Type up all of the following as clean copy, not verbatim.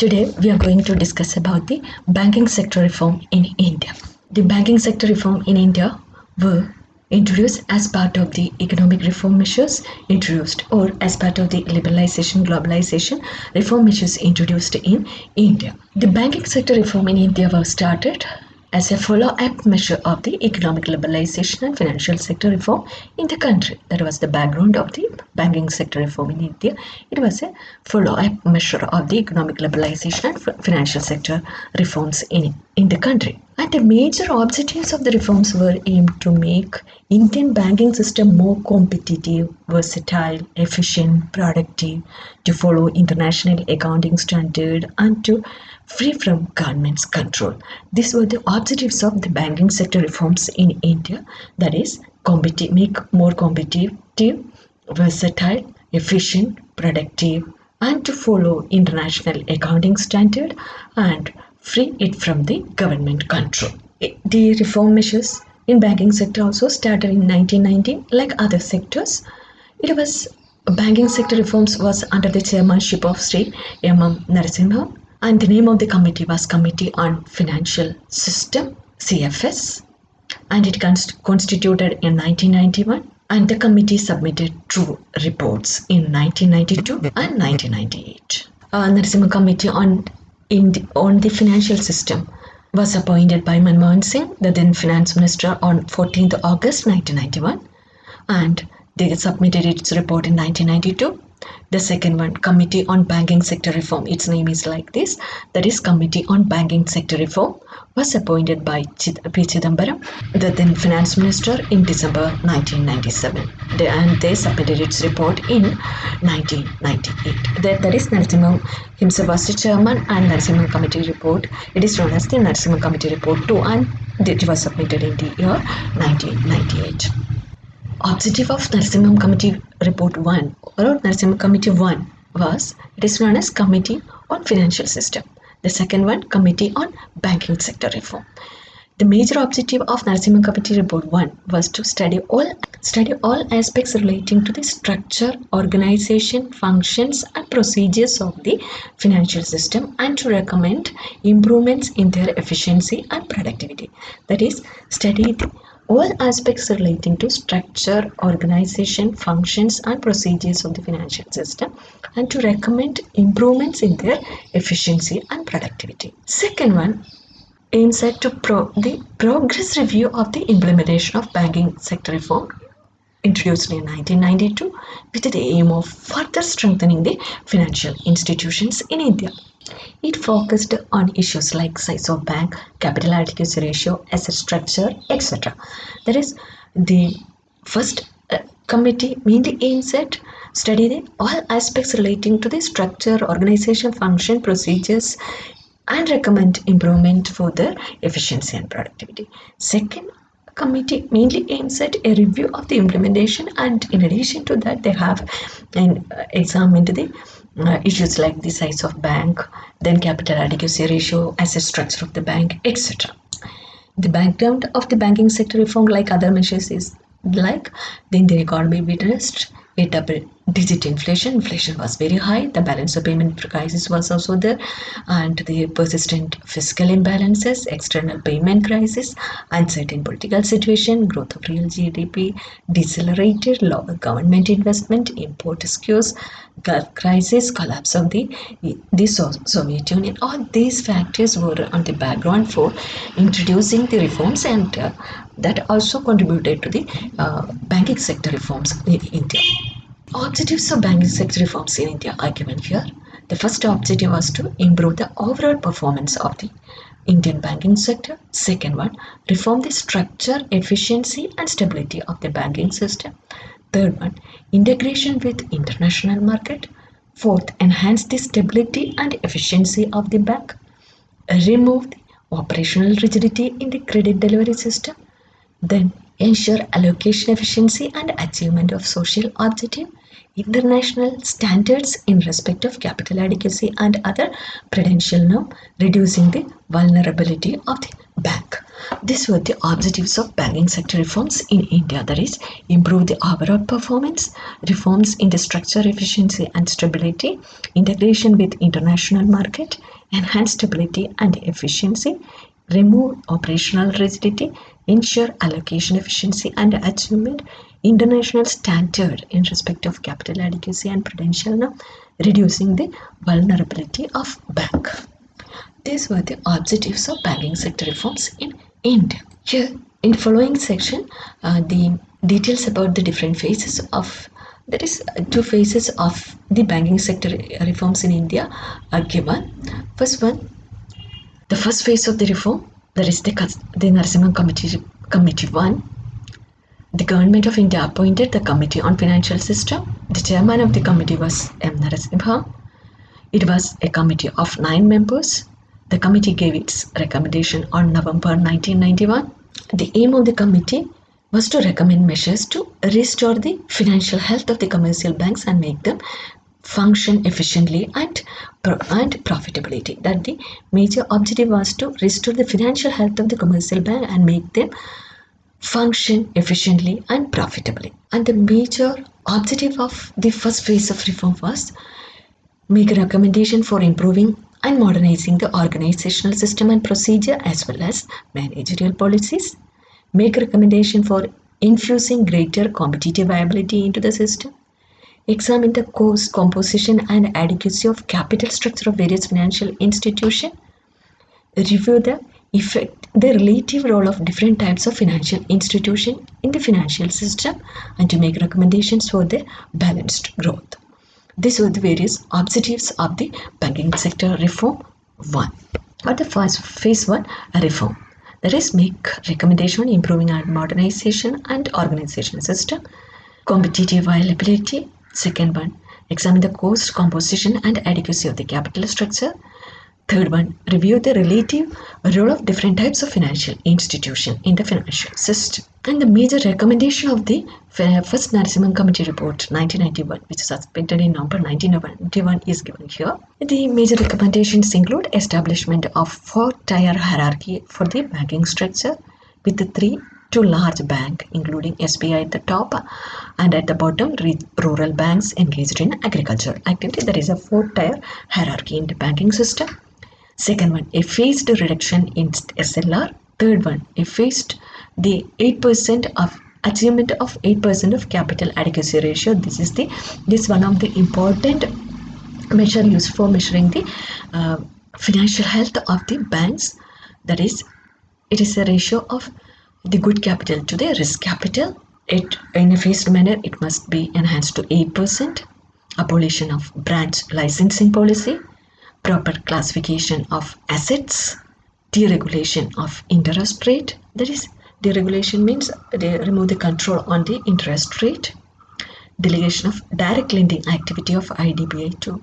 Today we are going to discuss about the banking sector reform in India. The banking sector reform in India were introduced as part of the economic reform measures introduced or as part of the liberalization globalization reform measures introduced in India. The banking sector reform in India was started as a follow-up measure of the economic liberalization and financial sector reform in the country. That was the background of the banking sector reform in India. It was a follow-up measure of the economic liberalization and financial sector reforms in the country. And the major objectives of the reforms were aimed to make Indian banking system more competitive, versatile, efficient, productive, to follow international accounting standard and to free from government's control. These were the objectives of the banking sector reforms in India, that is, make more competitive, versatile, efficient, productive, and to follow international accounting standard and free it from the government control. The reform measures in banking sector also started in 1990, like other sectors. It was banking sector reforms was under the chairmanship of Sri M.M. Narasimha, and the name of the committee was Committee on Financial System, CFS, and it constituted in 1991, and the committee submitted two reports in 1992 and 1998. Narasimha Committee on the financial system was appointed by Manmohan Singh, the then finance minister, on 14th August 1991, and they submitted its report in 1992. The second one, Committee on Banking Sector Reform, its name is like this, that is Committee on Banking Sector Reform, was appointed by P. Chidambaram, the then finance minister, in December 1997. And they submitted its report in 1998. That is Narasimha himself was the chairman, and Narasimha Committee report, it is known as the Narasimha Committee Report 2, and it was submitted in the year 1998. Objective of Narasimha Committee Report 1 or Narasimha Committee 1 was, it is known as Committee on Financial System. The second one, Committee on Banking Sector Reform. The major objective of Narasimha Committee Report 1 was to study all aspects relating to the structure, organization, functions and procedures of the financial system and to recommend improvements in their efficiency and productivity. That is, study all aspects relating to structure, organization, functions and procedures of the financial system and to recommend improvements in their efficiency and productivity. Second one aims at the progress review of the implementation of banking sector reform introduced in 1992 with the aim of further strengthening the financial institutions in India. It focused on issues like size of bank, capital adequacy ratio, asset structure, etc. That is, the first committee mainly aims at studying all aspects relating to the structure, organization, function, procedures, and recommend improvement for their efficiency and productivity. Second committee mainly aims at a review of the implementation, and in addition to that, they have examined the issues like the size of bank, then capital adequacy ratio, asset structure of the bank, etc. The background of the banking sector reform, like other measures, is like the Indian economy witnessed a double-digit inflation. Inflation was very high. The balance of payment crisis was also there, and the persistent fiscal imbalances, external payment crisis, uncertain political situation, growth of real GDP decelerated, lower government investment, import skews, Gulf crisis, collapse of the Soviet Union. All these factors were on the background for introducing the reforms, and that also contributed to the banking sector reforms in India. Objectives of banking sector reforms in India are given here. The first objective was to improve the overall performance of the Indian banking sector. Second one, reform the structure, efficiency and stability of the banking system. Third one, integration with international market. Fourth, enhance the stability and efficiency of the bank. Remove the operational rigidity in the credit delivery system. Then ensure allocation efficiency and achievement of social objective, international standards in respect of capital adequacy and other prudential norm, reducing the vulnerability of the bank. These were the objectives of banking sector reforms in India, that is, improve the overall performance, reforms in the structure, efficiency and stability, integration with international market, enhance stability and efficiency, remove operational rigidity, ensure allocation efficiency and achievement, international standard in respect of capital adequacy and prudential norm, reducing the vulnerability of bank. These were the objectives of banking sector reforms in India. Here, in following section, the details about the different phases of, that is, two phases of the banking sector reforms in India are given. First one, the first phase of the reform, that is the Narasimhan Committee 1. The government of India appointed the Committee on Financial System. The chairman of the committee was M. Narasimha. It was a committee of 9 members. The committee gave its recommendation on November 1991. The aim of the committee was to recommend measures to restore the financial health of the commercial banks and make them function efficiently and profitability. That the major objective was to restore the financial health of the commercial bank and make them function efficiently and profitably. And the major objective of the first phase of reform was make a recommendation for improving and modernizing the organizational system and procedure as well as managerial policies, make a recommendation for infusing greater competitive viability into the system, examine the cost, composition and adequacy of capital structure of various financial institutions, review the relative role of different types of financial institutions in the financial system, and to make recommendations for their balanced growth. These were the various objectives of the banking sector reform 1. Or the first phase 1 reform, that is, make recommendation on improving and modernization and organization system, competitive viability. Second one, examine the cost, composition and adequacy of the capital structure. Third one, review the relative role of different types of financial institution in the financial system. And the major recommendation of the first Narasimhan Committee report 1991, which is suspended in November 1991, is given here. The major recommendations include establishment of 4-tier hierarchy for the banking structure with the 3 to large bank, including SBI at the top and at the bottom rural banks engaged in agricultural activity. There is a 4-tier hierarchy in the banking system. Second one, a phased reduction in SLR. Third one, a phased the 8% of achievement of 8% of capital adequacy ratio. This one of the important measure used for measuring the financial health of the banks. That is, it is a ratio of the good capital to the risk capital. It in a phased manner it must be enhanced to 8%. Abolition of branch licensing policy, proper classification of assets, deregulation of interest rate. That is, deregulation means they remove the control on the interest rate. Delegation of direct lending activity of IDBI to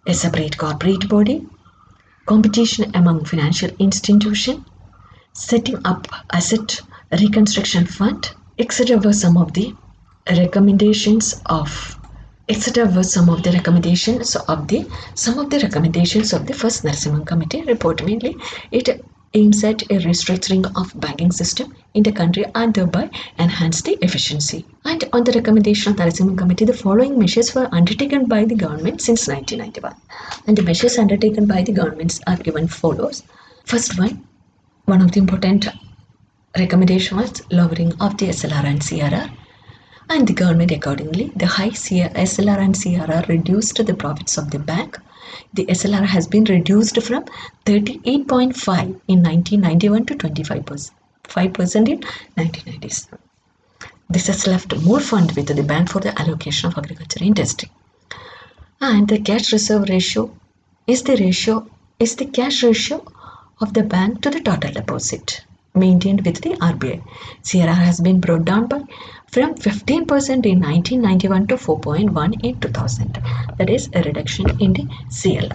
a separate corporate body. Competition among financial institutions. Setting up asset reconstruction fund, etc. were some of the recommendations of the first Narasimhan Committee report. Mainly, it aims at a restructuring of banking system in the country and thereby enhance the efficiency. And on the recommendation of the Narasimhan Committee, the following measures were undertaken by the government since 1991. And the measures undertaken by the governments are given follows. First one of the important recommendation was lowering of the SLR and CRR. And the government accordingly, the high SLR and CRR reduced the profits of the bank. The SLR has been reduced from 38.5 in 1991 to 25% in 1997. This has left more fund with the bank for the allocation of agriculture industry. And the cash reserve ratio is the cash ratio of the bank to the total deposit maintained with the RBI. CRR has been brought down from 15% in 1991 to 4.1 in 2000. That is a reduction in the CL.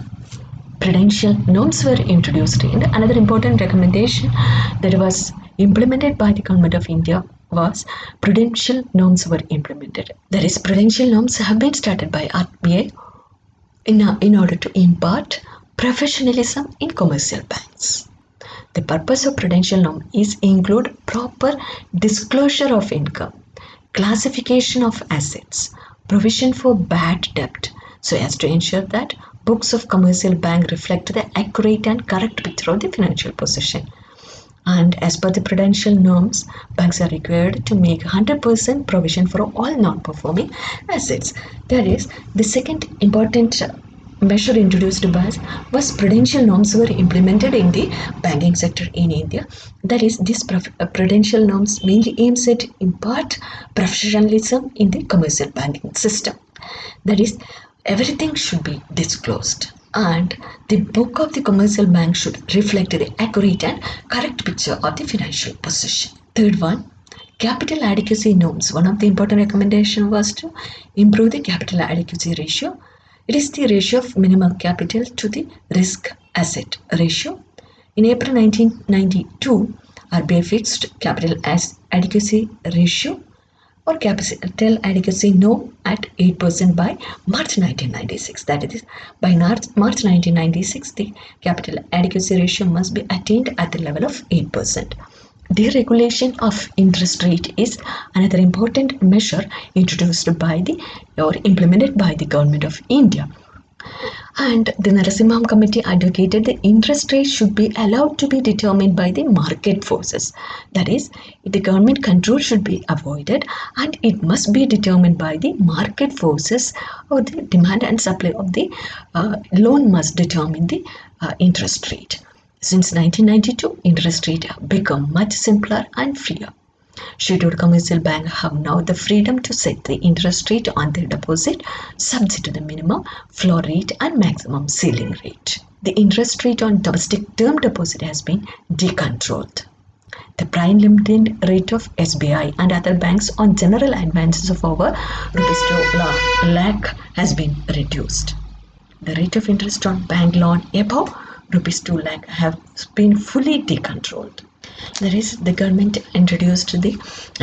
Prudential norms were introduced. And another important recommendation that was implemented by the government of India was prudential norms were implemented. That is, prudential norms have been started by RBI in order to impart professionalism in commercial banks. The purpose of prudential norm is include proper disclosure of income, classification of assets, provision for bad debt, so as to ensure that books of commercial bank reflect the accurate and correct picture of the financial position. And as per the prudential norms, banks are required to make 100% provision for all non-performing assets. That is, the second important measure introduced by us was prudential norms were implemented in the banking sector in India. That is, these prudential norms mainly aims at impart professionalism in the commercial banking system. That is, everything should be disclosed and the book of the commercial bank should reflect the accurate and correct picture of the financial position. Third one, capital adequacy norms. One of the important recommendation was to improve the capital adequacy ratio. It is the ratio of minimum capital to the risk asset ratio. In April 1992, RBI fixed capital adequacy ratio or capital adequacy norm at 8% by March 1996. That is, by March 1996, the capital adequacy ratio must be attained at the level of 8%. Deregulation of interest rate is another important measure introduced by the or implemented by the government of India. And the Narasimham Committee advocated the interest rate should be allowed to be determined by the market forces. That is, the government control should be avoided and it must be determined by the market forces, or the demand and supply of the loan must determine the interest rate. Since 1992, interest rate have become much simpler and freer. Scheduled commercial banks have now the freedom to set the interest rate on their deposit subject to the minimum floor rate and maximum ceiling rate. The interest rate on domestic term deposit has been decontrolled. The prime lending rate of SBI and other banks on general advances of over rupees 2 lakh has been reduced. The rate of interest on bank loan above rupees 2 lakh have been fully decontrolled. That is, the government introduced the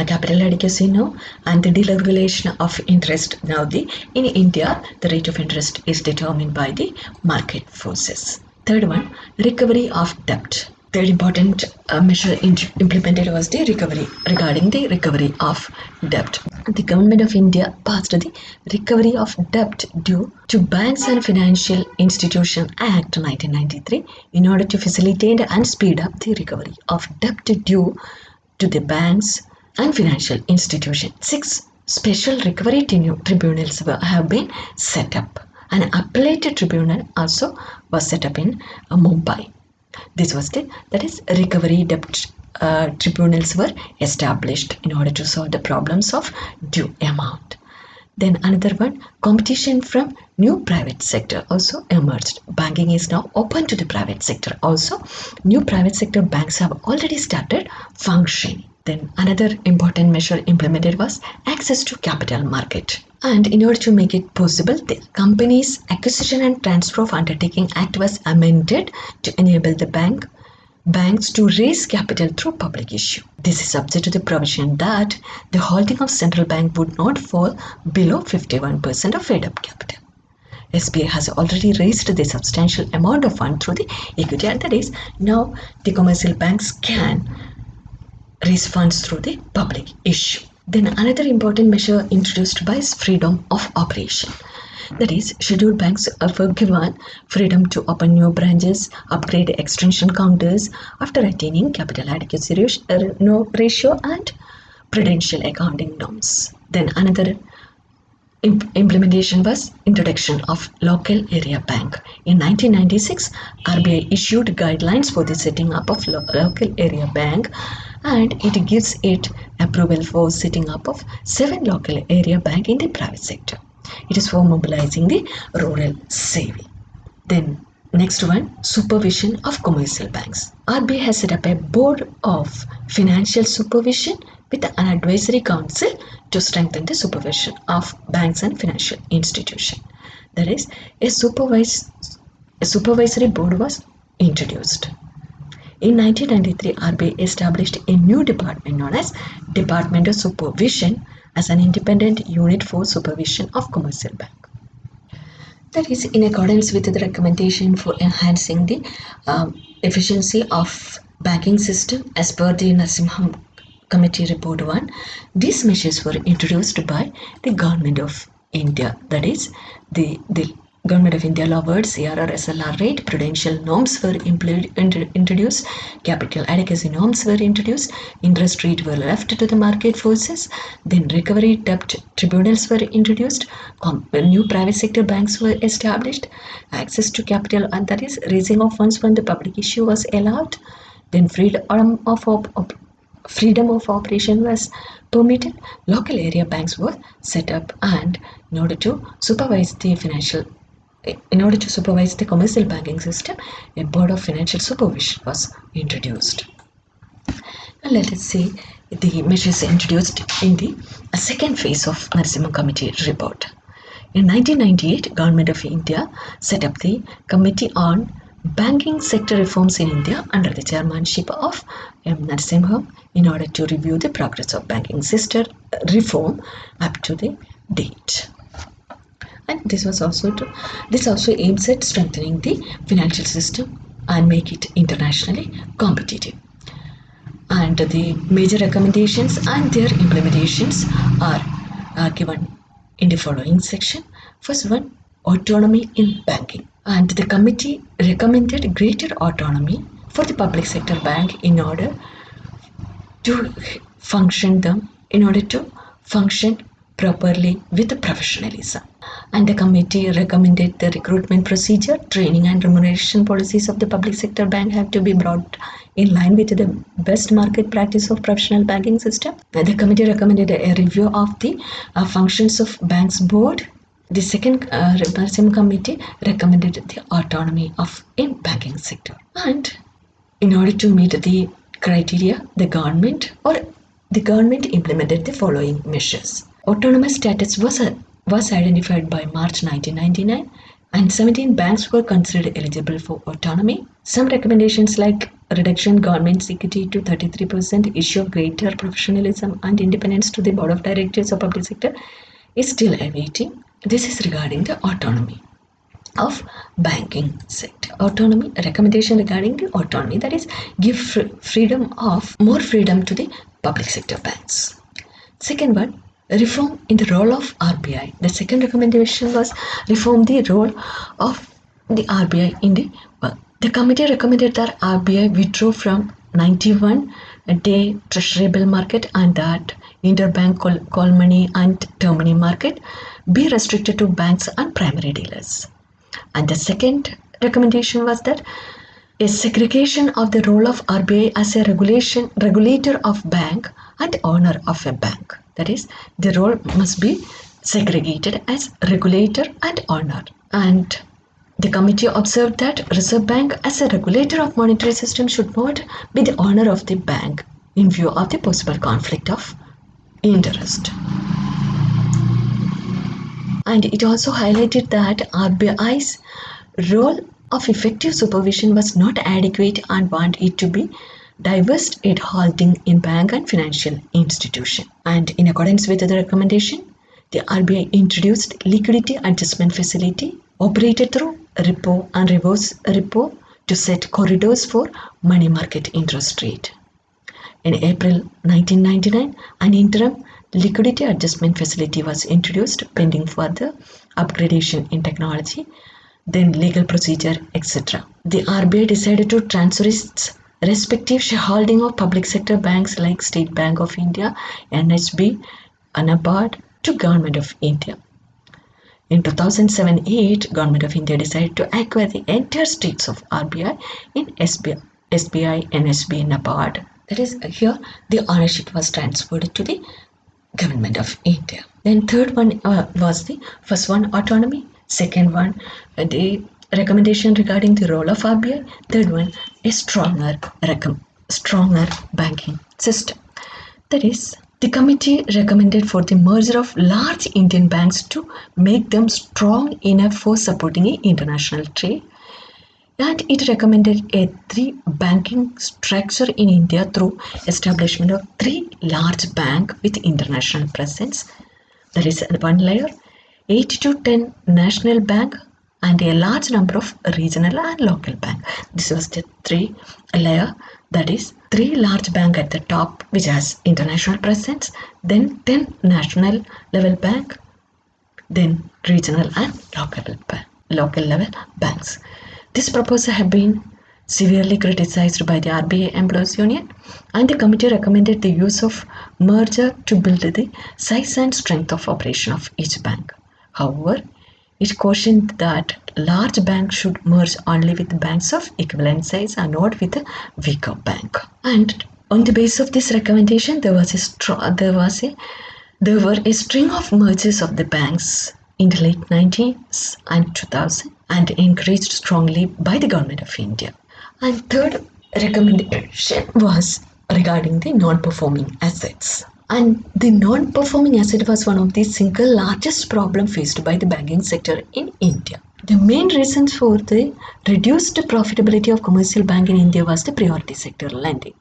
capital adequacy now and the deregulation of interest. Now, in India, the rate of interest is determined by the market forces. Third one, recovery of debt. Third important measure implemented was the recovery of debt. The government of India passed the Recovery of Debt Due to Banks and Financial Institutions Act 1993 in order to facilitate and speed up the recovery of debt due to the banks and financial institutions. 6 special recovery tribunals have been set up. An appellate tribunal also was set up in Mumbai. This was that is, recovery debt tribunals were established in order to solve the problems of due amount. Then another one, competition from new private sector also emerged. Banking is now open to the private sector. Also, new private sector banks have already started functioning. Then another important measure implemented was access to capital market. And in order to make it possible, the Companies Acquisition and Transfer of Undertaking Act was amended to enable the banks to raise capital through public issue. This is subject to the provision that the holding of central bank would not fall below 51% of fed-up capital. SBI has already raised the substantial amount of fund through the equity, and that is, now the commercial banks can raise funds through the public issue. Then another important measure introduced by is freedom of operation. That is, scheduled banks were given freedom to open new branches, upgrade extension counters after attaining capital adequacy ratio and prudential accounting norms. Then another implementation was introduction of local area bank. In 1996, RBI issued guidelines for the setting up of local area bank, and it gives it approval for setting up of 7 local area bank in the private sector. It is for mobilizing the rural saving. Then next one, supervision of commercial banks. RBI has set up a board of financial supervision with an advisory council to strengthen the supervision of banks and financial institutions. That is, a supervisory board was introduced. In 1993, RBI established a new department known as Department of Supervision as an independent unit for supervision of commercial bank. That is in accordance with the recommendation for enhancing the efficiency of banking system as per the Narasimha Committee Report 1. These measures were introduced by the Government of India, that is, the Government of India lowered CRR SLR rate, prudential norms were introduced, capital adequacy norms were introduced, interest rate were left to the market forces, then recovery debt tribunals were introduced, new private sector banks were established, access to capital, and that is raising of funds from the public issue was allowed, then freedom of operation was permitted, local area banks were set up, and in order to supervise the commercial banking system, a board of financial supervision was introduced. Now let us see the measures introduced in the second phase of Narasimha Committee report. In 1998, Government of India set up the Committee on Banking Sector Reforms in India under the chairmanship of M. Narasimha in order to review the progress of banking sector reform up to the date. And this also aims at strengthening the financial system and make it internationally competitive. And the major recommendations and their implementations are given in the following section. First one, autonomy in banking. And the committee recommended greater autonomy for the public sector bank in order to function properly with professionalism. And the committee recommended the recruitment procedure, training and remuneration policies of the public sector bank have to be brought in line with the best market practice of professional banking system. The committee recommended a review of the functions of banks board. The second Narasimha committee recommended the autonomy of in banking sector. And in order to meet the criteria, the government implemented the following measures. Autonomous status was identified by March 1999, and 17 banks were considered eligible for autonomy. Some recommendations like reduction government equity to 33%, issue of greater professionalism and independence to the board of directors of public sector is still awaiting. This is regarding the autonomy of banking sector. Recommendation regarding the autonomy, that is, give more freedom to the public sector banks. Second one, reform in the role of RBI. The second recommendation was reform the role of the RBI in the work. The committee recommended that RBI withdraw from 91-day treasury bill market and that interbank call money and term money market be restricted to banks and primary dealers. And the second recommendation was that a segregation of the role of RBI as a regulator of bank and owner of a bank. That is, the role must be segregated as regulator and owner. And the committee observed that Reserve Bank as a regulator of monetary system should not be the owner of the bank in view of the possible conflict of interest. And it also highlighted that RBI's role of effective supervision was not adequate and want it to be diverse at halting in bank and financial institution. And in accordance with the recommendation, the RBI introduced liquidity adjustment facility operated through repo and reverse repo to set corridors for money market interest rate. In April 1999, an interim liquidity adjustment facility was introduced pending further upgradation in technology, then legal procedure, etc. The RBI decided to transfer its respective shareholding of public sector banks like State Bank of India, NHB, and NABARD to Government of India. In 2007-8, Government of India decided to acquire the entire stakes of RBI in SBI, NHB, NABARD. That is, here the ownership was transferred to the Government of India. Then third one was the first one, autonomy. Second one, the recommendation regarding the role of RBI. Third one, a stronger banking system. That is, the committee recommended for the merger of large Indian banks to make them strong enough for supporting international trade. And it recommended a three banking structure in India through establishment of 3 large banks with international presence. There is one layer, 8 to 10 national bank and a large number of regional and local bank. This was the 3 layer That is, 3 large bank at the top which has international presence, then 10 national level bank, then regional and local level banks. This proposal had been severely criticized by the RBI Employees Union, and the committee recommended the use of merger to build the size and strength of operation of each bank. However, it cautioned that large banks should merge only with banks of equivalent size and not with a weaker bank. And on the basis of this recommendation, there were a string of mergers of the banks in the late 90s and 2000 and encouraged strongly by the government of India. And third recommendation was regarding the non-performing assets. And the non-performing asset was one of the single largest problem faced by the banking sector in India. The main reason for the reduced profitability of commercial bank in India was the priority sector lending.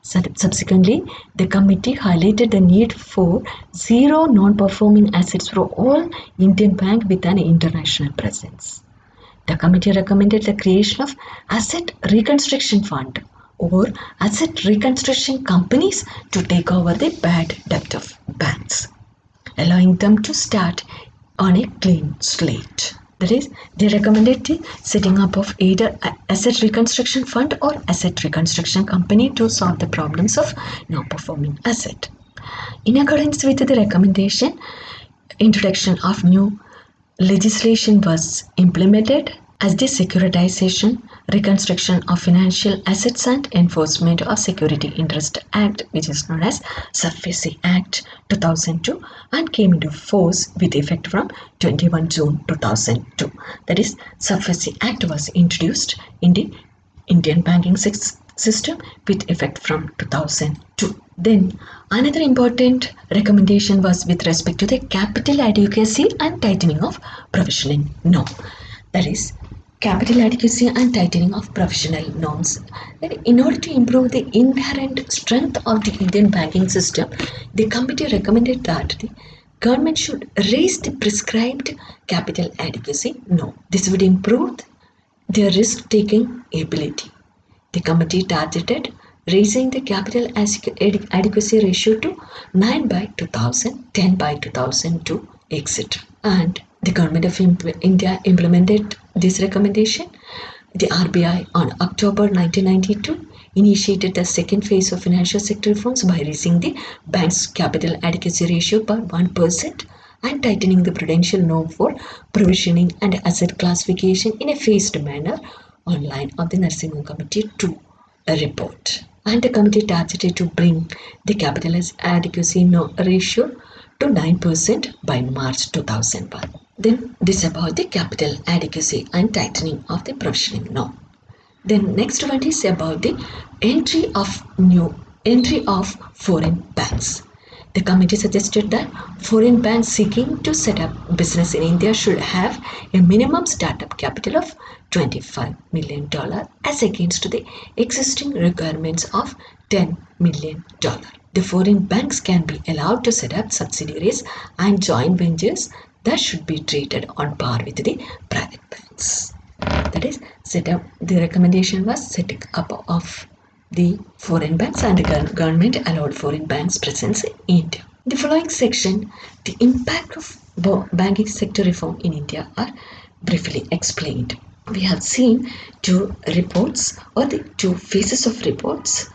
Subsequently, the committee highlighted the need for zero non-performing assets for all Indian banks with an international presence. The committee recommended the creation of asset reconstruction fund or asset reconstruction companies to take over the bad debt of banks, allowing them to start on a clean slate. That is, they recommended the setting up of either asset reconstruction fund or asset reconstruction company to solve the problems of non-performing asset. In accordance with the recommendation, introduction of new legislation was implemented as the Securitization, Reconstruction of Financial Assets and Enforcement of Security Interest Act, which is known as SAFESI Act 2002, and came into force with effect from 21 June 2002. That is, SAFESI Act was introduced in the Indian banking system with effect from 2002. Then another important recommendation was with respect to the capital adequacy and tightening of provisioning norm. That is, capital adequacy and tightening of provisional norms. In order to improve the inherent strength of the Indian banking system, the committee recommended that the government should raise the prescribed capital adequacy norm. This would improve their risk-taking ability. The committee targeted raising the capital adequacy ratio to 9 by 2000, 10 by 2002, etc. And the government of India implemented this recommendation. The RBI on October 1992 initiated the second phase of financial sector reforms by raising the bank's capital adequacy ratio by 1% and tightening the prudential norm for provisioning and asset classification in a phased manner on line of the Narasimhan Committee to a report. And the committee targeted to bring the capital adequacy ratio to 9% by March 2001. Then this about the capital adequacy and tightening of the provisioning norm. Then next one is about the entry of foreign banks. The committee suggested that foreign banks seeking to set up business in India should have a minimum startup capital of $25 million as against the existing requirements of $10 million. The foreign banks can be allowed to set up subsidiaries and joint ventures that should be treated on par with the private banks. That is, the recommendation was setting up of the foreign banks, and the government allowed foreign banks presence in India. The following section, the impact of banking sector reform in India are briefly explained. We have seen two reports or the two phases of reports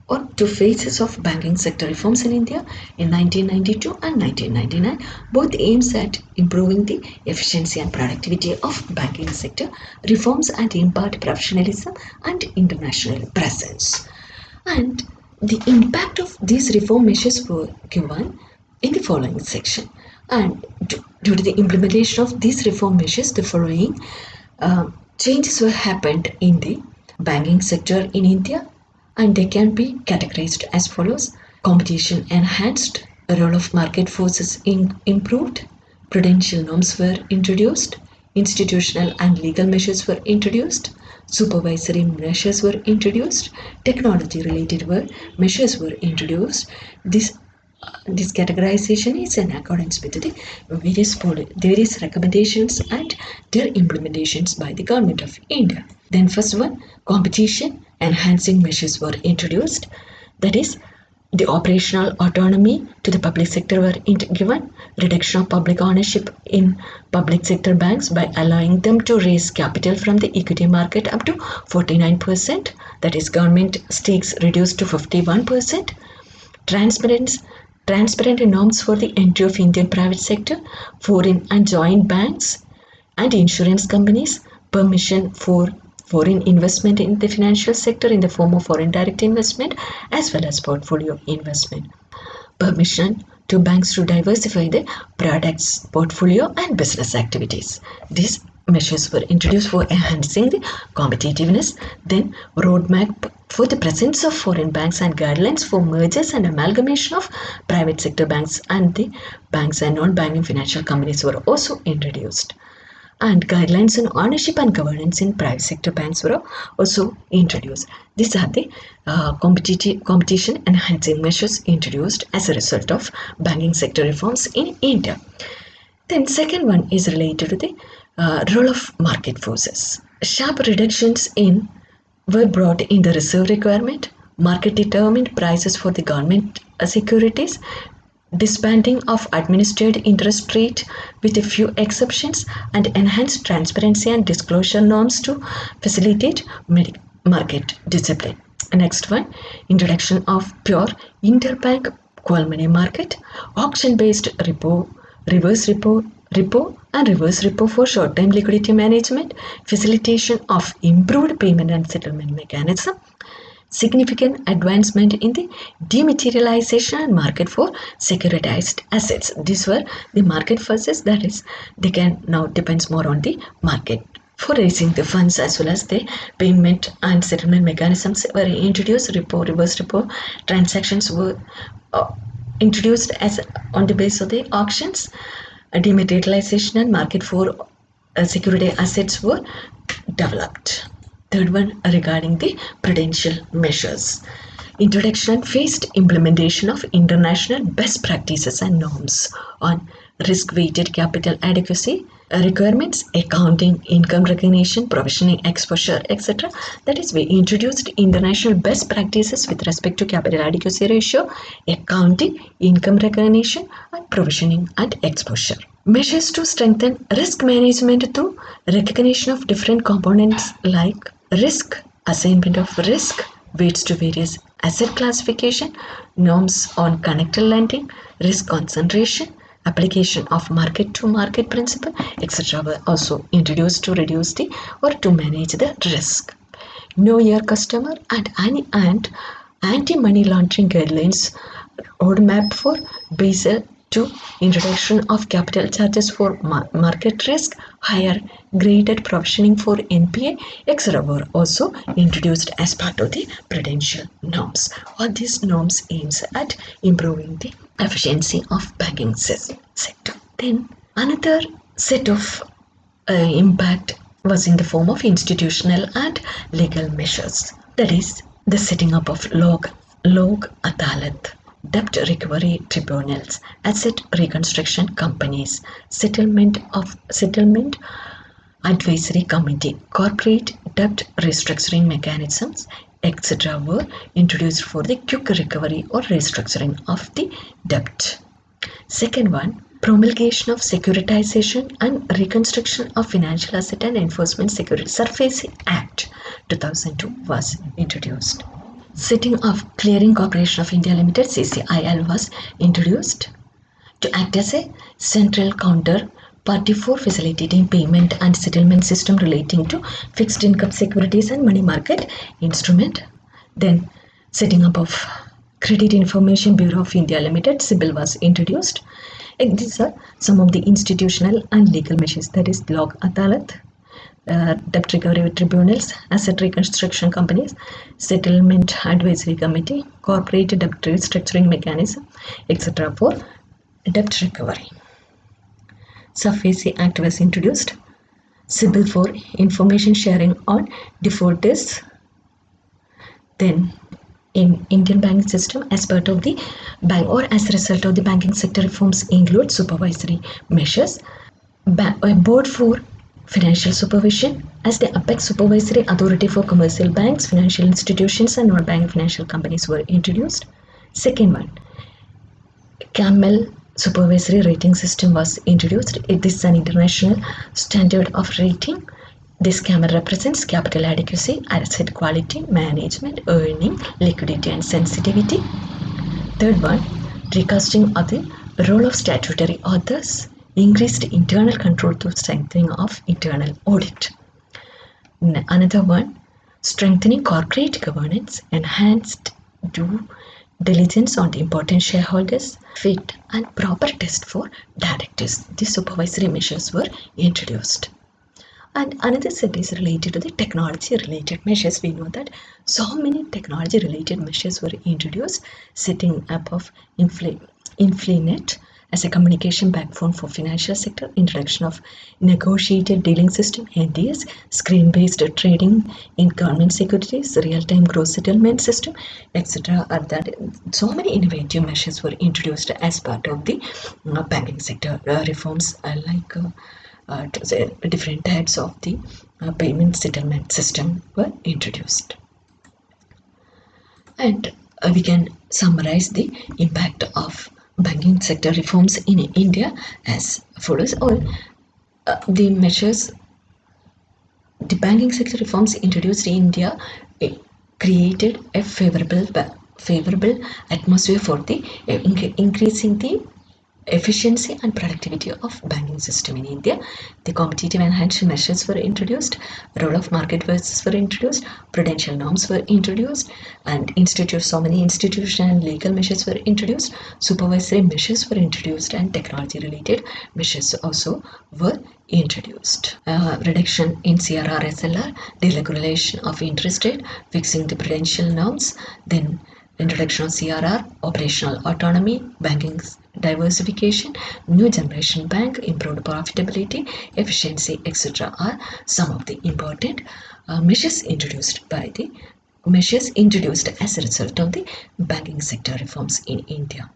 or two phases of banking sector reforms in India in 1992 and 1999. Both aims at improving the efficiency and productivity of banking sector reforms and impart professionalism and international presence. And the impact of these reform measures were given in the following section. And due to the implementation of these reform measures, the following changes were happened in the banking sector in India, and they can be categorized as follows. Competition enhanced, a role of market forces improved, prudential norms were introduced, institutional and legal measures were introduced, supervisory measures were introduced, technology related measures were introduced. This categorization is in accordance with the various recommendations and their implementations by the government of India. Then first one, competition. enhancing measures were introduced. That is, the operational autonomy to the public sector were given, reduction of public ownership in public sector banks by allowing them to raise capital from the equity market up to 49%, that is government stakes reduced to 51%, transparent norms for the entry of Indian private sector, foreign and joint banks and insurance companies, permission for foreign investment in the financial sector in the form of foreign direct investment as well as portfolio investment, permission to banks to diversify their products portfolio and business activities. These measures were introduced for enhancing the competitiveness. Then roadmap for the presence of foreign banks and guidelines for mergers and amalgamation of private sector banks and the banks and non-banking financial companies were also introduced, and guidelines on ownership and governance in private sector banks were also introduced. These are the competition enhancing measures introduced as a result of banking sector reforms in India. Then second one is related to the role of market forces. Sharp reductions in were brought in the reserve requirement, market determined prices for the government securities, disbanding of administered interest rate with a few exceptions, and enhanced transparency and disclosure norms to facilitate market discipline. Next one, introduction of pure interbank call money market, auction based reverse repo and reverse repo for short-term liquidity management, facilitation of improved payment and settlement mechanism, significant advancement in the dematerialization and market for securitized assets. These were the market forces, that is, they can now depends more on the market for raising the funds as well as the payment and settlement mechanisms were introduced. Repo, reverse repo transactions were introduced as on the basis of the auctions. Dematerialization and market for security assets were developed. Third one, regarding the prudential measures. Introduction and phased implementation of international best practices and norms on risk-weighted capital adequacy requirements, accounting, income recognition, provisioning, exposure, etc. That is, we introduced international best practices with respect to capital adequacy ratio, accounting, income recognition, and provisioning and exposure. Measures to strengthen risk management through recognition of different components like risk, assignment of risk, weights to various asset classification, norms on connected lending, risk concentration, application of market to market principle, etc. were also introduced to reduce the or to manage the risk. Know your customer and anti-money laundering guidelines roadmap for Basel II, introduction of capital charges for market risk, higher graded provisioning for NPA, etc. were also introduced as part of the prudential norms. All these norms aims at improving the efficiency of banking sector. Then another set of impact was in the form of institutional and legal measures. That is, the setting up of log adalat, debt recovery tribunals, asset reconstruction companies, settlement advisory committee, corporate debt restructuring mechanisms, etc. were introduced for the quick recovery or restructuring of the debt. Second one, promulgation of Securitization and Reconstruction of Financial Asset and Enforcement Security Surface Act 2002 was introduced. Setting of Clearing Corporation of India Limited (CCIL) was introduced to act as a central counter party for facilitating payment and settlement system relating to fixed income securities and money market instrument. Then setting up of Credit Information Bureau of India Limited (CIBIL) was introduced. And these are some of the institutional and legal measures, that is log adalat, debt recovery tribunals, asset reconstruction companies, settlement advisory committee, corporate debt restructuring mechanism, etc. for debt recovery. SAFESI Act was introduced. CIBIL for information sharing on defaulters. Then in Indian banking system, as part of the bank or as a result of the banking sector reforms, include supervisory measures, a board for financial supervision, as the apex supervisory authority for commercial banks, financial institutions, and non-bank financial companies were introduced. Second one, Camel supervisory rating system was introduced. It is an international standard of rating. This camel represents capital adequacy, asset quality, management, earning, liquidity, and sensitivity. Third one, recasting of the role of statutory authors, increased internal control through strengthening of internal audit. Another one, strengthening corporate governance, enhanced due diligence on the important shareholders, fit and proper test for directors. These supervisory measures were introduced. And another set is related to the technology related measures. We know that so many technology related measures were introduced, setting up of Inflinet as a communication backbone for financial sector, introduction of negotiated dealing system NDS, screen-based trading in government securities, real-time gross settlement system, etc. That so many innovative measures were introduced as part of the banking sector reforms, different types of the payment settlement system were introduced. And we can summarize the impact of banking sector reforms in India as follows. All the measures, the banking sector reforms introduced in India created a favorable atmosphere for the increasing the efficiency and productivity of banking system in India. The competitive enhancement measures were introduced, role of market forces were introduced, prudential norms were introduced, and so many institutional and legal measures were introduced, supervisory measures were introduced, and technology related measures also were introduced. Reduction in CRR SLR, deregulation of interest rate, fixing the prudential norms, then introduction of CRR, operational autonomy, banking diversification, new generation bank, improved profitability, efficiency, etc. are some of the important measures introduced as a result of the banking sector reforms in India.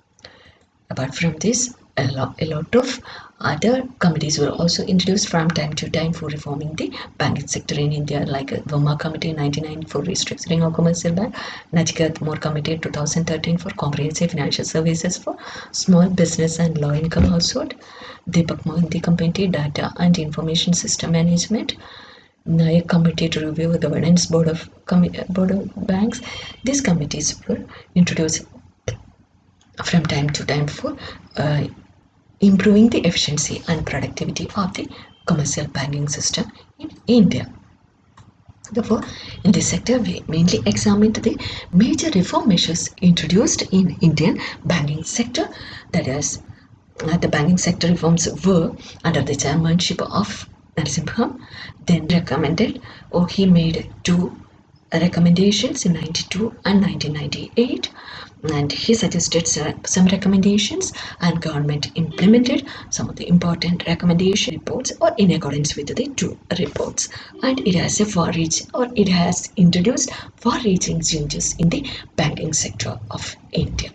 Apart from this, a lot of other committees were also introduced from time to time for reforming the banking sector in India, like Verma Committee in 1990 for restructuring of commercial bank, Nachiket More Committee in 2013 for comprehensive financial services for small business and low income household, Deepak Mohanty Committee Data and Information System Management, Nayak Committee to review the governance board of banks. These committees were introduced from time to time for improving the efficiency and productivity of the commercial banking system in India. Therefore, in this sector, we mainly examined the major reform measures introduced in Indian banking sector. That is, the banking sector reforms were under the chairmanship of Narasimham, then recommended, or he made two recommendations in 92 and 1998, and he suggested some recommendations and government implemented some of the important recommendation reports or in accordance with the two reports, and it has introduced far-reaching changes in the banking sector of India.